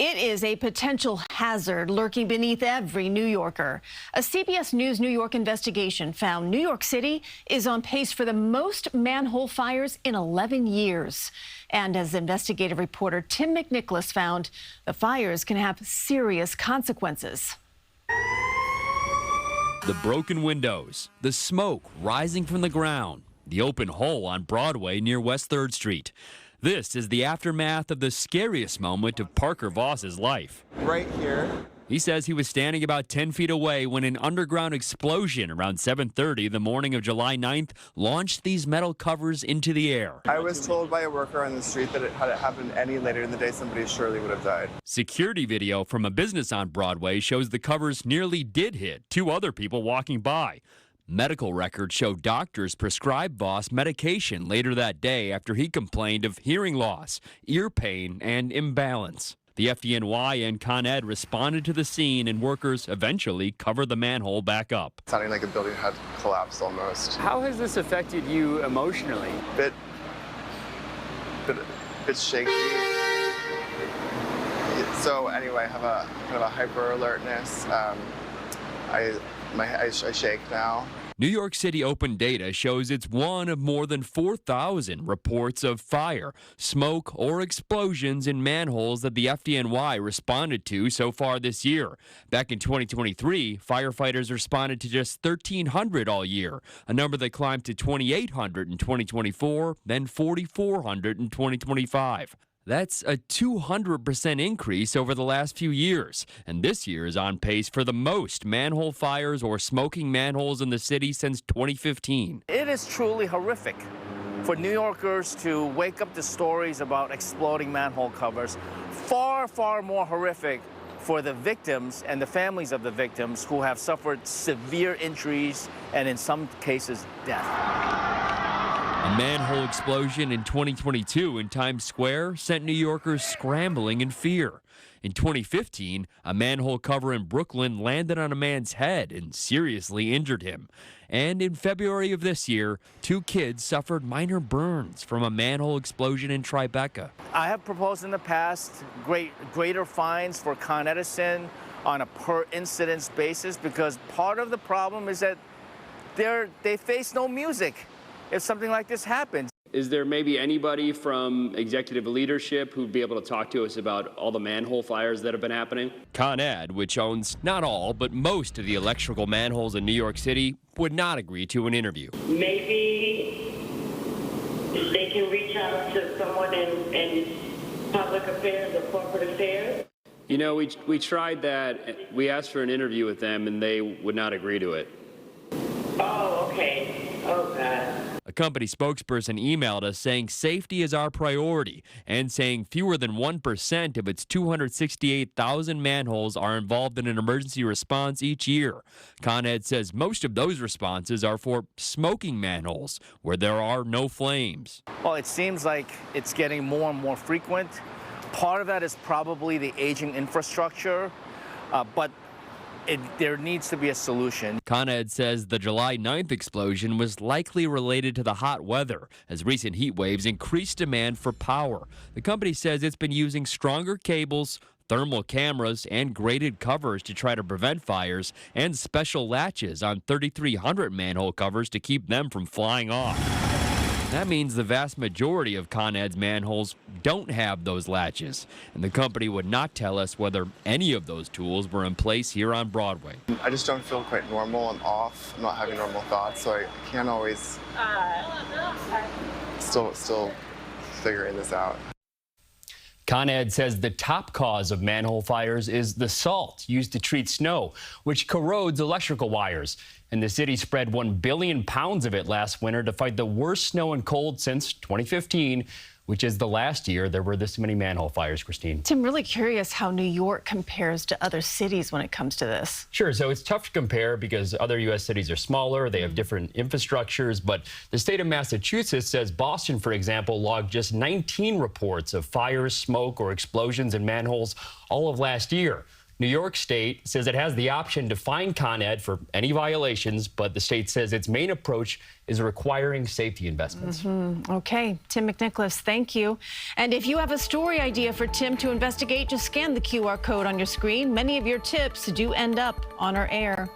It is a potential hazard lurking beneath every New Yorker. A CBS News New York investigation found New York City is on pace for the most manhole fires in 11 years. And as investigative reporter Tim McNicholas found, the fires can have serious consequences. The broken windows, the smoke rising from the ground, the open hole on Broadway near West 3rd Street. This is the aftermath of the scariest moment of Parker Voss's life. Right here. He says he was standing about 10 feet away when an underground explosion around 7:30 the morning of July 9th launched these metal covers into the air. I was told by a worker on the street that had it happened any later in the day, somebody surely would have died. Security video from a business on Broadway shows the covers nearly did hit two other people walking by. Medical records show doctors prescribed Voss medication later that day after he complained of hearing loss, ear pain, and imbalance. The FDNY and Con Ed responded to the scene, and workers eventually covered the manhole back up. Sounding like a building had collapsed almost. How has this affected you emotionally? Bit shaky. So anyway, I have a kind of a hyper alertness. I shake now. New York City Open data shows it's one of more than 4,000 reports of fire, smoke, or explosions in manholes that the FDNY responded to so far this year. Back in 2023, firefighters responded to just 1,300 all year, a number that climbed to 2,800 in 2024, then 4,400 in 2025. That's a 200% increase over the last few years, and this year is on pace for the most manhole fires or smoking manholes in the city since 2015. It is truly horrific for New Yorkers to wake up to stories about exploding manhole covers. Far, far more horrific for the victims and the families of the victims who have suffered severe injuries and in some cases death. A manhole explosion in 2022 in Times Square sent New Yorkers scrambling in fear. In 2015, a manhole cover in Brooklyn landed on a man's head and seriously injured him. And in February of this year, two kids suffered minor burns from a manhole explosion in Tribeca. I have proposed in the past greater fines for Con Edison on a per incidence basis, because part of the problem is that they face no music if something like this happens. Is there maybe anybody from executive leadership who'd be able to talk to us about all the manhole fires that have been happening? Con Ed, which owns not all, but most of the electrical manholes in New York City, would not agree to an interview. Maybe they can reach out to someone in public affairs or corporate affairs. You know, we tried that. We asked for an interview with them, and they would not agree to it. Oh, okay. Oh, God. A company spokesperson emailed us saying safety is our priority and saying fewer than 1% of its 268,000 manholes are involved in an emergency response each year. Con Ed says most of those responses are for smoking manholes where there are no flames. Well, it seems like it's getting more and more frequent. Part of that is probably the aging infrastructure, but there needs to be a solution. Con Ed says the July 9th explosion was likely related to the hot weather, as recent heat waves increased demand for power. The company says it's been using stronger cables, thermal cameras, and graded covers to try to prevent fires, and special latches on 3,300 manhole covers to keep them from flying off. That means the vast majority of Con Ed's manholes don't have those latches, and the company would not tell us whether any of those tools were in place here on Broadway. I just don't feel quite normal. I'm off. I'm not having normal thoughts, so I can't always still figuring this out. Con Ed says the top cause of manhole fires is the salt used to treat snow, which corrodes electrical wires. And the city spread 1 billion pounds of it last winter to fight the worst snow and cold since 2015, which is the last year there were this many manhole fires, Christine. Tim, really curious how New York compares to other cities when it comes to this. Sure, so it's tough to compare because other U.S. cities are smaller, they have different infrastructures, but the state of Massachusetts says Boston, for example, logged just 19 reports of fires, smoke, or explosions in manholes all of last year. New York State says it has the option to fine Con Ed for any violations, but the state says its main approach is requiring safety investments. Okay, Tim McNicholas, thank you. And if you have a story idea for Tim to investigate, just scan the QR code on your screen. Many of your tips do end up on our air.